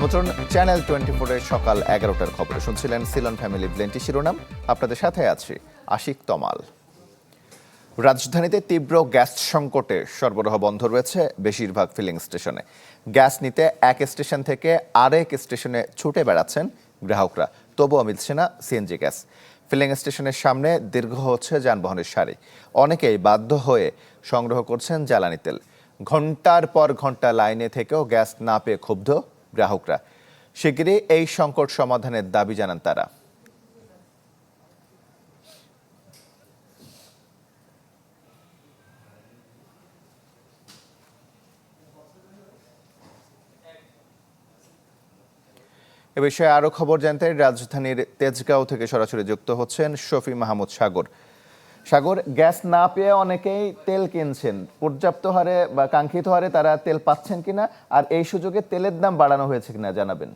আমন্ত্রণ চ্যানেল 24 এর সকাল 11টার খবরে। শুনছিলেন সিলন ফ্যামিলি ব্লেন্টি শিরোনাম। আপনাদের সাথে আছি আশিক তমাল। রাজধানীতে তীব্র গ্যাস সংকটে সরবরাহ বন্ধ রয়েছে বেশিরভাগ ফিলিং স্টেশনে। গ্যাস নিতে এক স্টেশন থেকে আরেক স্টেশনে ছুটে বেড়াচ্ছেন গ্রাহকরা, তবুও মিলছে না সিএনজি গ্যাস। ফিলিং স্টেশনের সামনে দীর্ঘ হচ্ছে যানবাহনের সারি। অনেকেই বাধ্য হয়ে সংগ্রহ করছেন জ্বালানি তেল। ঘন্টার পর ঘন্টা লাইনে থেকেও গ্যাস না পেয়ে ক্ষুব্ধ গ্রাহকরা। শিগগিরই এই সংকট সমাধানের দাবি জানান তারা। এ বিষয়ে আরো খবর জানতে রাজধানীর তেজগাঁও থেকে সরাসরি যুক্ত হচ্ছেন শফি মাহমুদ সাগর। সাগর, গ্যাস না পেয়ে অনেকেই তেল কিনছেন, পর্যাপ্ত হারে বা কাঙ্ক্ষিত হারে তারা তেল পাচ্ছেন কিনা, আর এই সুযোগে তেলের দাম বাড়ানো হয়েছে কিনা জানাবেন।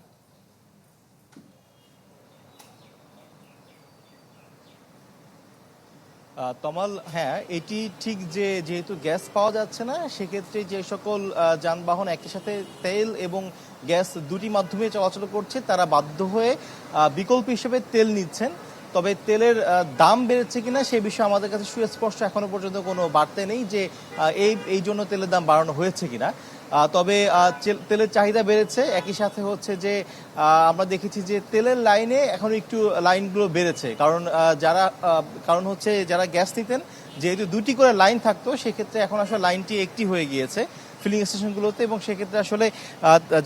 তমাল, হ্যাঁ, এটি ঠিক যে যেহেতু গ্যাস পাওয়া যাচ্ছে না, সেক্ষেত্রে যে সকল যানবাহন একই সাথে তেল এবং গ্যাস দুটি মাধ্যমে চলাচল করছে, তারা বাধ্য হয়ে বিকল্প হিসেবে তেল নিচ্ছেন। তবে তেলের দাম বেড়েছে কিনা সে বিষয়ে আমাদের কাছে সুস্পষ্ট এখনো পর্যন্ত কোনো বার্তা নেই যে এই জন্য তেলের দাম বাড়ানো হয়েছে কিনা। তবে তেলের চাহিদা বেড়েছে, একই সাথে হচ্ছে যে আমরা দেখেছি যে তেলের লাইনে এখন একটু লাইনগুলো বেড়েছে, কারণ হচ্ছে যারা গ্যাস নিতেন, যেহেতু দুটি করে লাইন থাকতো, সেক্ষেত্রে এখন আসলে লাইনটি একটি হয়ে গিয়েছে ফিলিং স্টেশনগুলোতে, এবং সেক্ষেত্রে আসলে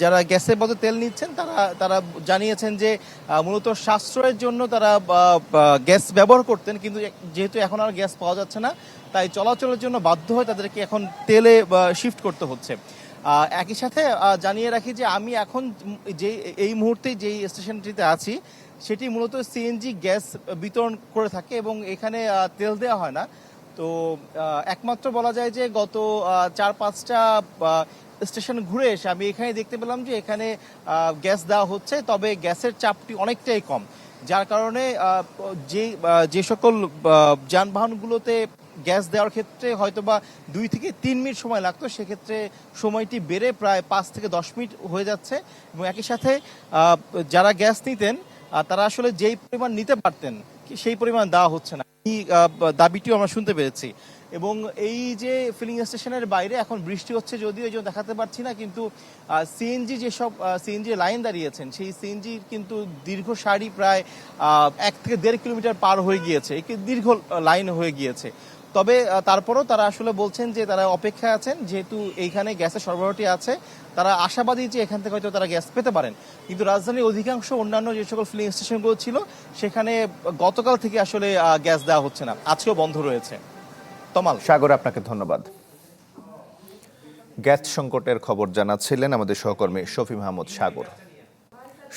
যারা গ্যাসের বদলে তেল নিচ্ছেন তারা জানিয়েছেন যে মূলত সাশ্রয়ের জন্য তারা গ্যাস ব্যবহার করতেন, কিন্তু যেহেতু এখন আর গ্যাস পাওয়া যাচ্ছে না, তাই চলাচলের জন্য বাধ্য হয়ে তাদেরকে এখন তেলে শিফট করতে হচ্ছে। একই সাথে জানিয়ে রাখি যে আমি এখন এই মুহূর্তে যেই স্টেশনটিতে আছি, সেটি মূলত সিএনজি গ্যাস বিতরণ করে থাকে এবং এখানে তেল দেওয়া হয় না। তো একমাত্র বলা যায় যে গত 4-5টা স্টেশন ঘুরে এসে আমি এখানে দেখতে পেলাম যে এখানে গ্যাস দেওয়া হচ্ছে, তবে গ্যাসের চাপটি অনেকটাই কম, যার কারণে যে সকল যানবাহনগুলোতে গ্যাস দেওয়ার ক্ষেত্রে হয়তোবা 2 থেকে 3 মিনিট সময় লাগতো, সেক্ষেত্রে সময়টি বেড়ে প্রায় 5 থেকে 10 মিনিট হয়ে যাচ্ছে। এবং একই সাথে যারা গ্যাস নিতেন তারা আসলে যেই পরিমাণ নিতে পারতেন সেই পরিমাণ দেওয়া হচ্ছে না, এই দাবিটিও আমরা শুনতে পেরেছি। এবং এই যে ফিলিং স্টেশনের বাইরে এখন বৃষ্টি হচ্ছে, যদিও এই জন্য দেখাতে পারছি না, কিন্তু সিএনজি যেসব সিএনজি লাইন দাঁড়িয়েছেন, সেই সিএনজি কিন্তু দীর্ঘ সারি প্রায় 1 থেকে 1.5 কিলোমিটার পার হয়ে গিয়েছে, একটি দীর্ঘ লাইন হয়ে গিয়েছে। তবে তারপরও তারা আসলে বলছেন যে তারা অপেক্ষায় আছেন, যেহেতু এইখানে গ্যাসের সরবরাহটি আছে, তারা আশাবাদী যে এখান থেকে হয়তো তারা গ্যাস পেতে পারেন। কিন্তু রাজধানীর অধিকাংশ অন্যান্য যে সকল ফিলিং স্টেশনগুলো ছিল, সেখানে গতকাল থেকে আসলে গ্যাস দেওয়া হচ্ছে না, আজকেও বন্ধ রয়েছে। তমাল। সাগর, আপনাকে ধন্যবাদ। গ্যাস সংকটের খবর জানাচ্ছিলেন আমাদের সহকর্মী শফি মাহমুদ সাগর।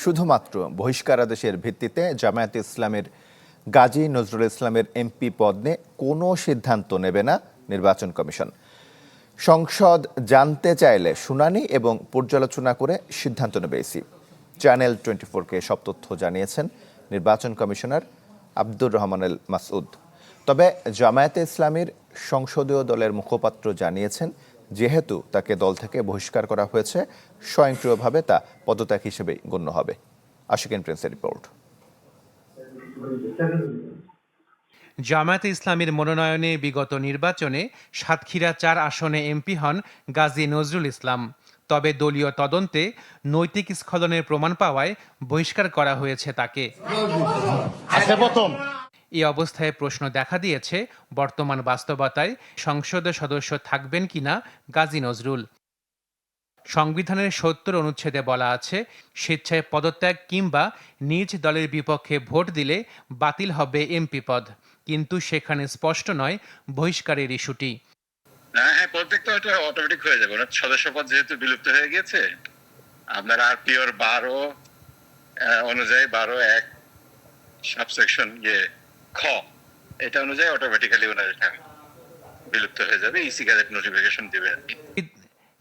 শুধুমাত্র বহিষ্কারাদেশের ভিত্তিতে জামায়াতে ইসলামের গাজী নজরুল ইসলামের এমপি পদ নিয়ে কোনো সিদ্ধান্ত নেবে না নির্বাচন কমিশন। সংসদ জানতে চাইলে শুনানি এবং পর্যালোচনা করে সিদ্ধান্ত নেবে ইসি। চ্যানেল 24-কে সব তথ্য জানিয়েছেন নির্বাচন কমিশনার আব্দুর রহমান আল মাসউদ। তবে জামায়াতে ইসলামীর সংসদীয় দলের মুখপাত্র জানিয়েছেন, যেহেতু তাকে দল থেকে বহিষ্কার করা হয়েছে, স্বয়ংক্রিয়ভাবে তা পদত্যাগ হিসেবেই গণ্য হবে। আশিকিন প্রিন্সের রিপোর্ট। জামায়াতে ইসলামীর মনোনয়নে বিগত নির্বাচনে সাতক্ষীরা 4 আসনে এমপি হন গাজী নজরুল ইসলাম। তবে দলীয় তদন্তে নৈতিক স্খলনের প্রমাণ পাওয়ায় বহিষ্কার করা হয়েছে তাকে। এই অবস্থায় প্রশ্ন দেখা দিয়েছে বর্তমান বাস্তবতায় সংসদের সদস্য থাকবেন কিনা গাজী নজরুল। সংবিধানের 70 অনুচ্ছেদে বলা আছে, স্বেচ্ছায় পদত্যাগ কিংবা নিজ দলের বিপক্ষে ভোট দিলে বাতিল হবে এমপি পদ, কিন্তু সেখানে স্পষ্ট নয় বহিষ্কারের ইস্যুটি। হ্যাঁ, পদত্যাগ তো এটা অটোমেটিক হয়ে যাবে, সদস্যপদ যেহেতু বিলুপ্ত হয়ে গিয়েছে। আপনার আরপিওর 12 অনুযায়ী 12(1) সাবসেকশন খ, এটা অনুযায়ী অটোমেটিক্যালি ওনার এটা বিলুপ্ত হয়ে যাবে, ইসি গ্যাজেট নোটিফিকেশন দিবে আর কি।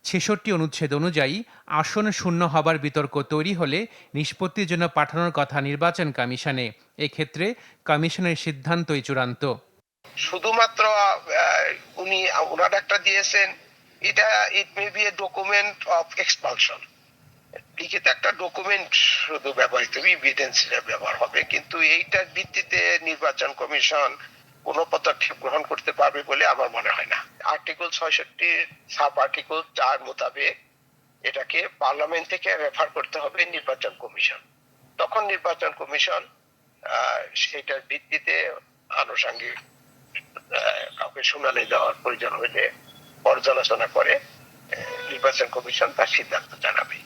66 অনুচ্ছেদ অনুযায়ী আসন শূন্য হবার বিতর্ক তৈরি হলে নিষ্পত্তির জন্য পাঠানোর কথা নির্বাচন কমিশনে। এক্ষেত্রে কমিশনের সিদ্ধান্তই চূড়ান্ত। শুধুমাত্র উনি ওনার একটা দিয়েছেন, it may be a document of expulsion, লিখিত একটা ডকুমেন্ট শুধু ব্যবহৃত হবে, এভিডেন্সের ব্যবহার হবে, কিন্তু এইটার ভিত্তিতে নির্বাচন কমিশন কোনো পদক্ষেপ গ্রহণ করতে পারবে বলে আমার মনে হয় না। আর্টিকেল 66 সাব আর্টিকেল 4 মোতাবেক এটাকে পার্লামেন্ট থেকে রেফার করতে হবে নির্বাচন কমিশন। তখন নির্বাচন কমিশন সেটার ভিত্তিতে আনুষঙ্গিক কাউকে শুনানি দেওয়ার প্রয়োজন হলে পর্যালোচনা করে নির্বাচন কমিশন তার সিদ্ধান্ত জানাবে।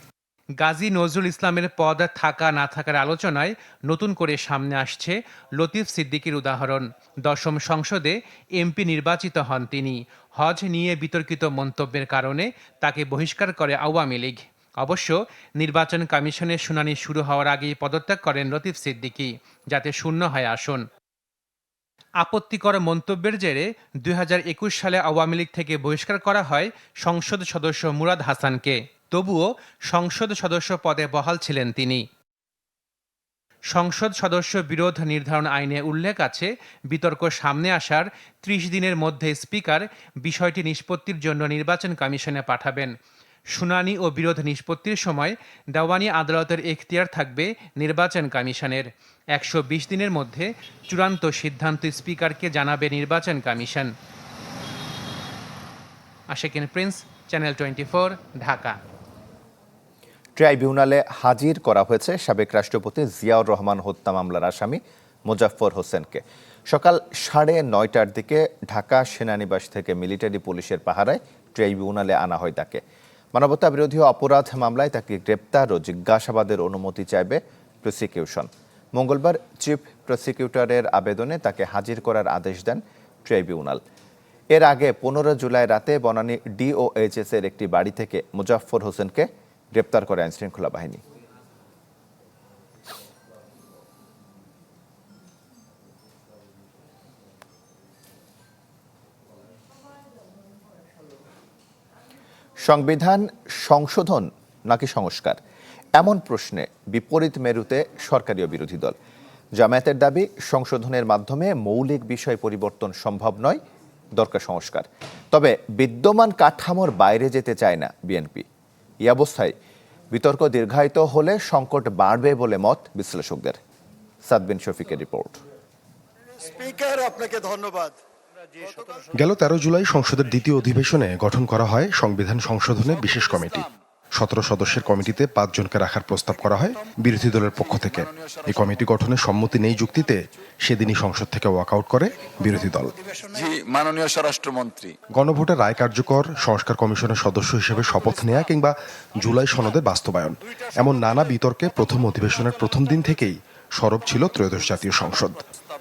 গাজী নজরুল ইসলামের পদ থাকা না থাকার আলোচনায় নতুন করে সামনে আসছে লতিফ সিদ্দিকীর উদাহরণ। 10ম সংসদে এমপি নির্বাচিত হন তিনি। হজ নিয়ে বিতর্কিত মন্তব্যের কারণে তাকে বহিষ্কার করে আওয়ামী লীগ। অবশ্য নির্বাচন কমিশনের শুনানি শুরু হওয়ার আগেই পদত্যাগ করেন লতিফ সিদ্দিকী, যাতে শূন্য হয় আসন। আপত্তিকর মন্তব্যের জেরে 2021 সালে আওয়ামী লীগ থেকে বহিষ্কার করা হয় সংসদ সদস্য মুরাদ হাসানকে। তবুও সংসদ সদস্য পদে বহাল ছিলেন তিনি। সংসদ সদস্য বিরোধ নির্ধারণ আইনে উল্লেখ আছে, বিতর্ক সামনে আসার 30 দিনের মধ্যে স্পিকার বিষয়টি নিষ্পত্তির জন্য নির্বাচন কমিশনে পাঠাবেন। শুনানি ও বিরোধ নিষ্পত্তির সময় দেওয়ানি আদালতের এখতিয়ার থাকবে নির্বাচন কমিশনের। 120 দিনের মধ্যে চূড়ান্ত সিদ্ধান্ত স্পিকারকে জানাবে নির্বাচন commission. Ashikin Prince, channel 24, Dhaka. ট্রাইব্যুনালে হাজির করা হয়েছে সাবেক রাষ্ট্রপতি জিয়াউর রহমান হত্যা মামলার আসামি মোজাফফর হোসেনকে। সকাল 9:30টার দিকে ঢাকা সেনানিবাস থেকে মিলিটারি পুলিশের পাহারায় ট্রাইব্যুনালে আনা হয় তাকে। মানবতা বিরোধী অপরাধ মামলায় তাকে গ্রেপ্তার ও জিজ্ঞাসাবাদের অনুমতি চাইবে প্রসিকিউশন। মঙ্গলবার চিফ প্রসিকিউটরের আবেদনে তাকে হাজির করার আদেশ দেন ট্রাইব্যুনাল। এর আগে 15 জুলাই রাতে বনানী ডিওএইচএস এর একটি বাড়ি থেকে মোজাফফর হোসেনকে গ্রেপ্তার করে আইনশৃঙ্খলা বাহিনী। সংবিধান সংশোধন নাকি সংস্কার, এমন প্রশ্নে বিপরীত মেরুতে সরকারি ও বিরোধী দল। জামায়াতের দাবি, সংশোধনের মাধ্যমে মৌলিক বিষয় পরিবর্তন সম্ভব নয়, দরকার সংস্কার। তবে বিদ্যমান কাঠামোর বাইরে যেতে চায় না বিএনপি। এই অবস্থায় বিতর্ক দীর্ঘায়িত হলে সংকট বাড়বে বলে মত বিশ্লেষকদের। সাদবিন শফিকের রিপোর্ট। স্পিকার, আপনাকে ধন্যবাদ। গেল 13 জুলাই সংসদের দ্বিতীয় অধিবেশনে গঠন করা হয় সংবিধান সংশোধনে বিশেষ কমিটি। 17 সদস্যের কমিটিতে 5 জনকে রাখার প্রস্তাব করা হয় বিরোধী দলের পক্ষ থেকে। এই কমিটি গঠনের সম্মতি নেই যুক্তিতে সেদিনই সংসদ থেকে ওয়াকআউট করে বিরোধী দল। মাননীয় স্বরাষ্ট্রমন্ত্রী, গণভোটের রায় কার্যকর, সংস্কার কমিশনের সদস্য হিসেবে শপথ নেয়া কিংবা জুলাই সনদের বাস্তবায়ন, এমন নানা বিতর্কে প্রথম অধিবেশনের প্রথম দিন থেকেই সরব ছিল ত্রয়োদশ জাতীয় সংসদ।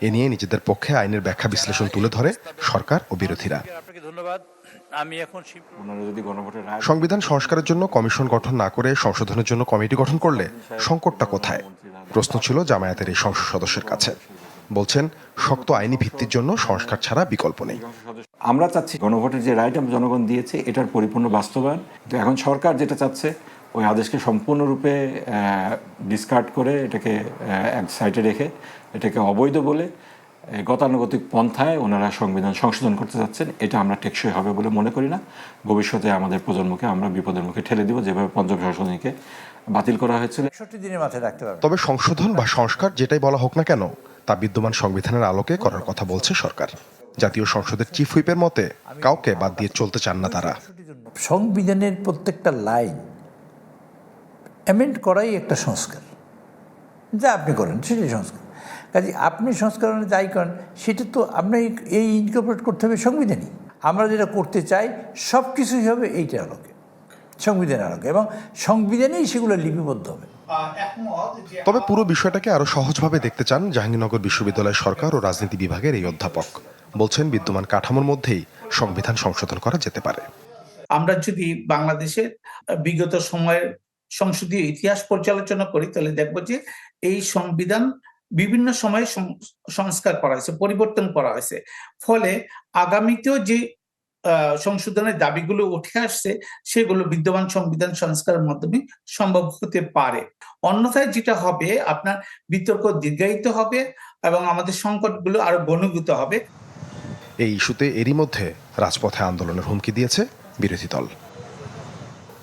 এ নিয়ে নিজেদের পক্ষে আইনের ব্যাখ্যা বিশ্লেষণ তুলে ধরে সরকার ও বিরোধীরা। সংবিধান সংস্কারের জন্য কমিশন গঠন না করে সংশোধনের জন্য কমিটি গঠন করলে সংকটটা কোথায়, প্রশ্ন ছিল জামায়াতের এই সংসদ সদস্যের কাছে। বলছেন, শক্ত আইনি ভিত্তির জন্য সংস্কার ছাড়া বিকল্প নেই। আমরা চাচ্ছি গণভোটের যে রাইট আমরা জনগণ দিয়েছে এটার পরিপূর্ণ বাস্তবায়ন। তো এখন সরকার যেটা চাচ্ছে, ওই আদেশকে সম্পূর্ণরূপে ডিসকার্ড করে এটাকে এক সাইডে রেখে এটাকে অবৈধ বলে গতানুগতিক পন্থায় ওনারা সংবিধান সংশোধন করতে যাচ্ছেন। এটা আমরা টেকসই হবে বলে মনে করি না। ভবিষ্যতে আমাদের প্রজন্মকে আমরা বিপদের মুখে ঠেলে দিব, যেভাবে পঞ্চম সংশোধনীকে বাতিল করা হয়েছিল। তবে সংশোধন বা সংস্কার যেটাই বলা হোক না কেন, তা বিদ্যমান সংবিধানের আলোকে করার কথা বলছে সরকার। জাতীয় সংসদের চিফ হুইপের মতে কাউকে বাদ দিয়ে চলতে চান না তারা। সংবিধানের প্রত্যেকটা লাইন অ্যামেন্ড করাই একটা সংস্কার। যা আপনি করেন সেটাই সংস্কার। কাজে আপনি সংস্করণে যাই করেন সেটা তো আপনার এই ইনকর্পোরেট করতে হবে সংবিধানই। আমরা যেটা করতে চাই সব কিছুই হবে এইটার আলোকে, সংবিধানের আলোকে, এবং সংবিধানেই সেগুলো লিপিবদ্ধ হবে। তবে পুরো বিষয়টাকে আরো সহজভাবে দেখতে চান জাহাঙ্গীরনগর বিশ্ববিদ্যালয়ের সরকার ও রাজনীতি বিভাগের এই অধ্যাপক। বলছেন, বিদ্যমান কাঠামোর মধ্যেই সংবিধান সংশোধন করা যেতে পারে। আমরা যদি বাংলাদেশের বিগত সময়ের সংসদীয় ইতিহাস পর্যালোচনা করি তাহলে দেখবো যে এই সংবিধান বিভিন্ন সময়ে সংস্কার করা হয়েছে, পরিবর্তন করা হয়েছে। ফলে আগামীতেও যে সংশোধনের দাবিগুলো উঠে আসছে সেগুলো বিদ্যমান সংবিধান সংস্কারের মাধ্যমে সম্ভব হতে পারে। অন্যথায় যেটা হবে, আপনার বিতর্ক দীর্ঘায়িত হবে এবং আমাদের সংকটগুলো আরো ঘনীভূত হবে। এই ইস্যুতে এরই মধ্যে রাজপথে আন্দোলনের হুমকি দিয়েছে বিরোধী দল।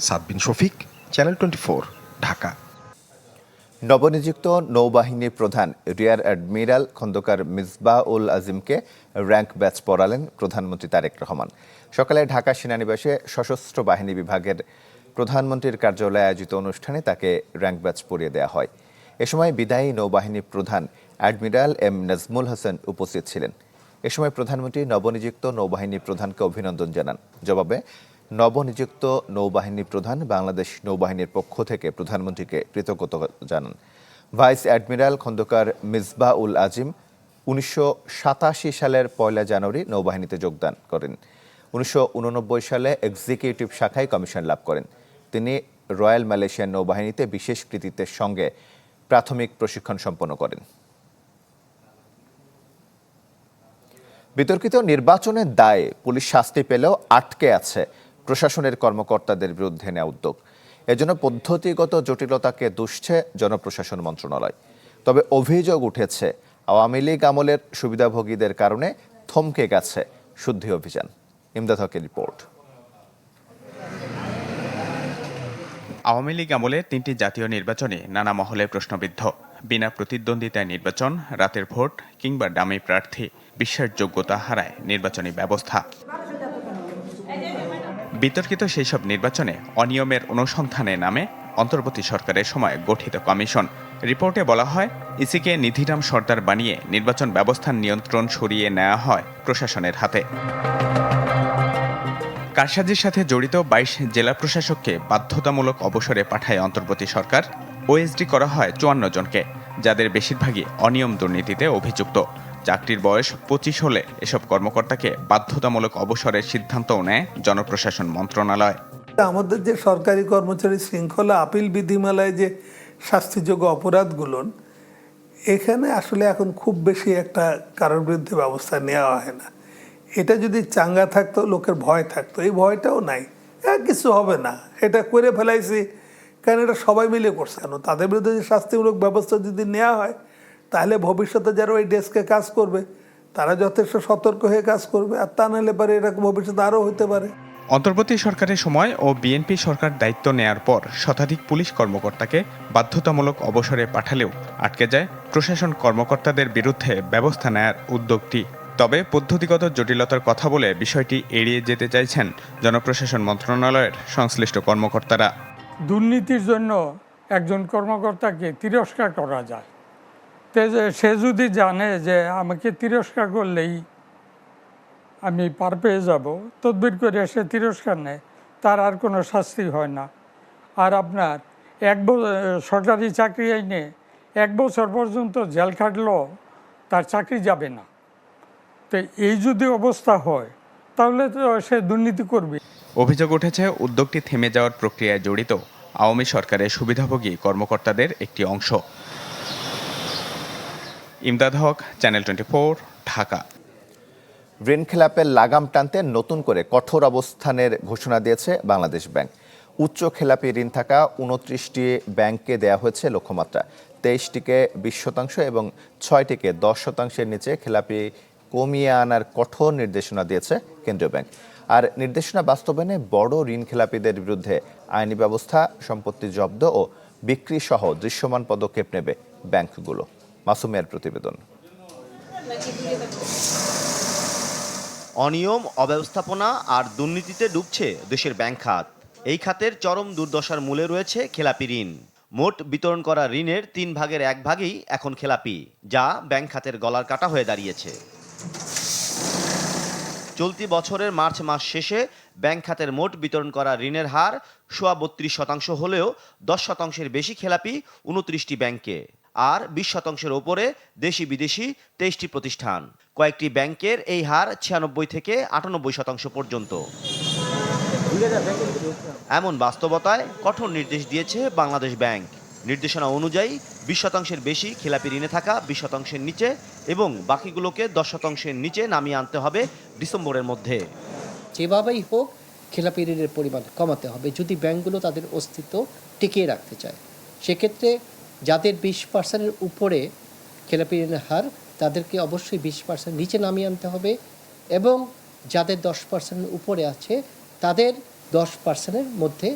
সাদবিন শফিক, চ্যানেল 24, ঢাকা। নবনিযুক্ত নৌবাহিনী প্রধান রিয়ার অ্যাডমিরাল খন্দকার মিসবাহ-উল আজিমকে র্যাঙ্ক ব্যাচ পড়ালেন প্রধানমন্ত্রী তারেক রহমান। সকালে ঢাকা সেনানিবাসে সশস্ত্র বাহিনী বিভাগের প্রধানমন্ত্রীর কার্যালয়ে আয়োজিত অনুষ্ঠানে তাকে র্যাঙ্ক ব্যাচ পরিয়ে দেওয়া হয়। এ সময় বিদায়ী নৌবাহিনী প্রধান অ্যাডমিরাল এম নাজমুল হাসান উপস্থিত ছিলেন। এ সময় প্রধানমন্ত্রী নবনিযুক্ত নৌবাহিনী প্রধানকে অভিনন্দন জানান। জবাবে নবনিযুক্ত নৌবাহিনী প্রধান বাংলাদেশ নৌবাহিনীর পক্ষ থেকে প্রধানমন্ত্রীকে কৃতজ্ঞতা জানান। ভাইস অ্যাডমিরাল খন্দকার মিসবাহ-উল আজিম 1987 সালের 1 জানুয়ারি নৌবাহিনীতে যোগদান করেন। 1989 সালে এক্সিকিউটিভ শাখায় কমিশন লাভ করেন। তিনি রয়্যাল মালয়েশিয়ান নৌবাহিনীতে বিশেষ কৃতিত্বের সঙ্গে প্রাথমিক প্রশিক্ষণ সম্পন্ন করেন। বিতর্কিত নির্বাচনের দায়ে পুলিশ শাস্তি পেলেও আটকে আছে প্রশাসনের কর্মকর্তাদের বিরুদ্ধে নেওয়া উদ্যোগ। এজন্য পদ্ধতিগত জটিলতাকে দুষছে জনপ্রশাসন মন্ত্রণালয়। তবে অভিযোগ উঠেছে আওয়ামী লীগ আমলের সুবিধাভোগীদের কারণে থমকে গেছে শুদ্ধি অভিযান। ইমদাদ হকের রিপোর্ট। আওয়ামী লীগ আমলে 3টি জাতীয় নির্বাচনে নানা মহলে প্রশ্নবিদ্ধ। বিনা প্রতিদ্বন্দ্বিতায় নির্বাচন, রাতের ভোট কিংবা ডামি প্রার্থী, বিশ্বাসযোগ্যতা হারায় নির্বাচনী ব্যবস্থা। বিতর্কিত সেই সব নির্বাচনে অনিয়মের অনুসন্ধানে নামে অন্তর্বর্তী সরকারের সময় গঠিত কমিশন। রিপোর্টে বলা হয়, ইসিকে নিধিরাম সর্দার বানিয়ে নির্বাচন ব্যবস্থার নিয়ন্ত্রণ সরিয়ে নেওয়া হয় প্রশাসনের হাতে। কারসাজির সাথে জড়িত 22 জেলা প্রশাসককে বাধ্যতামূলক অবসরে পাঠায় অন্তর্বর্তী সরকার। ওএসডি করা হয় 54 জনকে, যাদের বেশিরভাগই অনিয়ম দুর্নীতিতে অভিযুক্ত। চাকরির বয়স 25 হলে এসব কর্মকর্তাকে বাধ্যতামূলক অবসরের সিদ্ধান্তও নেয় জনপ্রশাসন মন্ত্রণালয়। আমাদের যে সরকারি কর্মচারী শৃঙ্খলা আপিল বিধিমালায় যে শাস্তিযোগ্য অপরাধগুলো, এখানে আসলে এখন খুব বেশি একটা কারোর বিরুদ্ধে ব্যবস্থা নেওয়া হয় না। এটা যদি চাঙ্গা থাকতো, লোকের ভয় থাকতো, এই ভয়টাও নাই। কিছু হবে না, এটা করে ফেলাইছি, কারণ এটা সবাই মিলে করছে। কেন তাদের বিরুদ্ধে যে শাস্তিমূলক ব্যবস্থা যদি নেওয়া হয়, তাহলে ভবিষ্যতে যারা ওই ডেস্কে কাজ করবে তারা যথেষ্ট সতর্ক হয়ে কাজ করবে, আর তা নাহলে পারে এরকম ভবিষ্যতে আরও হতে পারে। অন্তর্বর্তী সরকারের সময় ও বিএনপি সরকার দায়িত্ব নেয়ার পর শতাধিক পুলিশ কর্মকর্তাকে বাধ্যতামূলক অবসরে পাঠালেও আটকে যায় প্রশাসন কর্মকর্তাদের বিরুদ্ধে ব্যবস্থা নেয়ার উদ্যোগটি। তবে পদ্ধতিগত জটিলতার কথা বলে বিষয়টি এড়িয়ে যেতে চাইছেন জনপ্রশাসন মন্ত্রণালয়ের সংশ্লিষ্ট কর্মকর্তারা। দুর্নীতির জন্য একজন কর্মকর্তাকে তিরস্কার করা যায়, সে যদি জানে যে আমাকে তিরস্কার করলেই আমি পার পেয়ে যাব, তদবির করে সে তিরস্কার নেয়, তার আর কোনো শাস্তি হয় না। আর আপনার সরকারি চাকরি আইনে 1 বছর পর্যন্ত জেল খাটলেও তার চাকরি যাবে না। তো এই যদি অবস্থা হয় তাহলে তো সে দুর্নীতি করবে। অভিযোগ উঠেছে উদ্যোগটি থেমে যাওয়ার প্রক্রিয়ায় জড়িত আওয়ামী সরকারের সুবিধাভোগী কর্মকর্তাদের একটি অংশ। ইমদাদ হক, চ্যানেল 24, ঢাকা। ঋণ খেলাপের লাগাম টানতে নতুন করে কঠোর অবস্থানের ঘোষণা দিয়েছে বাংলাদেশ ব্যাংক। উচ্চ খেলাপি ঋণ থাকা 29টি ব্যাংককে দেয়া হয়েছে লক্ষ্যমাত্রা। 23টিকে 20% এবং 6টিকে 10%-এর নিচে খেলাপি কমিয়ে আনার কঠোর নির্দেশনা দিয়েছে কেন্দ্রীয় ব্যাংক। আর নির্দেশনা বাস্তবায়নে বড় ঋণ খেলাপিদের বিরুদ্ধে আইনি ব্যবস্থা, সম্পত্তি জব্দ ও বিক্রি সহ দৃশ্যমান পদক্ষেপ নেবে ব্যাংকগুলো। মাসুমের প্রতিবেদন। অনিয়ম, অব্যবস্থাপনা আর দুর্নীতিতে ডুবছে দেশের ব্যাংক খাত। এই খাতের চরম দুর্দশার মূলে রয়েছে খেলাপি ঋণ। মোট বিতরণ করা ঋণের 3 ভাগের 1 ভাগই এখন খেলাপি, যা ব্যাংক খাতের গলার কাটা হয়ে দাঁড়িয়েছে। চলতি বছরের মার্চ মাস শেষে ব্যাংক খাতের মোট বিতরণ করা ঋণের হার 32% হলেও 10%-এর বেশি খেলাপি 29টি ব্যাংকে, আর 20%-এর ওপরে দেশি বিদেশি 23টি প্রতিষ্ঠান। কয়েকটি ব্যাংকের এই হার 96 থেকে 98% পর্যন্ত। এমন বাস্তবতায় কঠোর নির্দেশ দিয়েছে বাংলাদেশ ব্যাংক। নির্দেশনা অনুযায়ী 20%-এর বেশি খেলাপি ঋণে থাকা 20%-এর নিচে এবং বাকিগুলোকে 10%-এর নিচে নামিয়ে আনতে হবে ডিসেম্বরের মধ্যে। যেভাবেই হোক খেলাপি ঋণের পরিমাণ কমাতে হবে যদি ব্যাংকগুলো তাদের অস্তিত্ব টিকিয়ে রাখতে চায়। সেক্ষেত্রে যাদের 20%-এর উপরে খেলাপি ঋণের হার, তাদেরকে অবশ্যই 20% নিচে নামিয়ে আনতে হবে, এবং যাদের 10%-এর উপরে আছে তাদের 10%-এর মধ্যে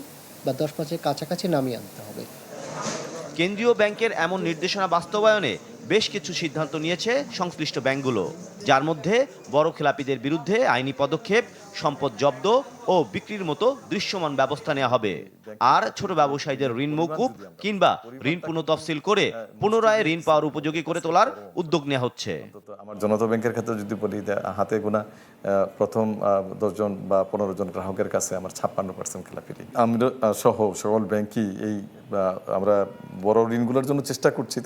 বা 10%-এর কাছাকাছি নামিয়ে আনতে হবে। কেন্দ্রীয় ব্যাংকের এমন নির্দেশনা বাস্তবায়নে বেশ কিছু সিদ্ধান্ত নিয়েছে সংশ্লিষ্ট ব্যাংকগুলো, যার মধ্যে বড় খেলাপিদের বিরুদ্ধে আইনি পদক্ষেপ, সম্পদ জব্দ ও বিক্রির মতো দৃশ্যমান ব্যবস্থা নেওয়া হবে। আর ছোট ব্যবসায়ীদের ঋণ মওকুফ কিংবা ঋণ পুনঃতফসিল করে পুনরায় ঋণ পাওয়ার উপযোগী করে তোলার উদ্যোগ নেওয়া হচ্ছে। আমার জনতা ব্যাংকের ক্ষেত্রে যদি বলি, হাতে গোনা প্রথম 10 জন বা 15 জন গ্রাহকের কাছে আমার 56% খেলাপি ঋণ। আমরা সহ সকল ব্যাংকই এই আমরা বড় ঋণগুলোর জন্য চেষ্টা করছি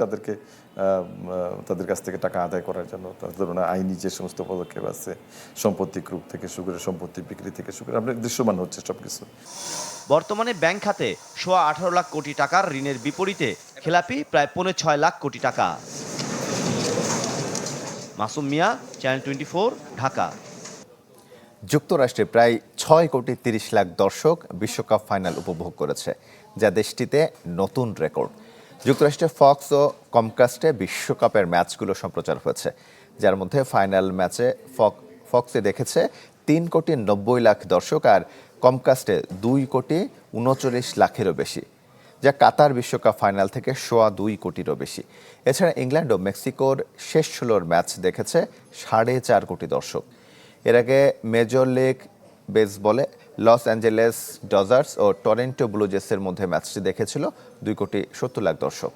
তাদের কাছ থেকে টাকা আদায় করার জন্য। ধরুন আইনি যে সমস্ত পদক্ষেপ আছে, সম্পত্তি ক্রুপ থেকে শুরু করে সম্পত্তি বিক্রি থেকে শুরু করে আমরা দৃশ্যমান হচ্ছে সবকিছু। বর্তমানে ব্যাংক খাতে 18 লাখ কোটি টাকার ঋণের বিপরীতে খেলাপি প্রায় 6.5 লাখ কোটি টাকা। মাসুম মিয়া, চ্যানেল 24, ঢাকা। যুক্তরাষ্ট্রে প্রায় 6.30 লাখ দর্শক বিশ্বকাপ ফাইনাল উপভোগ করেছে, যা দেশটিতে নতুন রেকর্ড। যুক্তরাষ্ট্রে ফক্স ও কমকাস্টে বিশ্বকাপের ম্যাচগুলো সম্প্রচার হয়েছে, যার মধ্যে ফাইনাল ম্যাচে ফক্সে দেখেছে 3.90 লাখ দর্শক আর কমকাস্টে 2.39 লাখেরও বেশি, যা কাতার বিশ্বকাপ ফাইনাল থেকে 2.25 কোটিরও বেশি। এছাড়া ইংল্যান্ড ও মেক্সিকোর শেষ 16 ম্যাচ দেখেছে 4.5 কোটি দর্শক। এর আগে মেজর লিগ বেসবলে লস অ্যাঞ্জেলেস ডজার্স ও টরন্টো ব্লু জেসের মধ্যে ম্যাচটি দেখেছিল 2.70 লাখ দর্শক।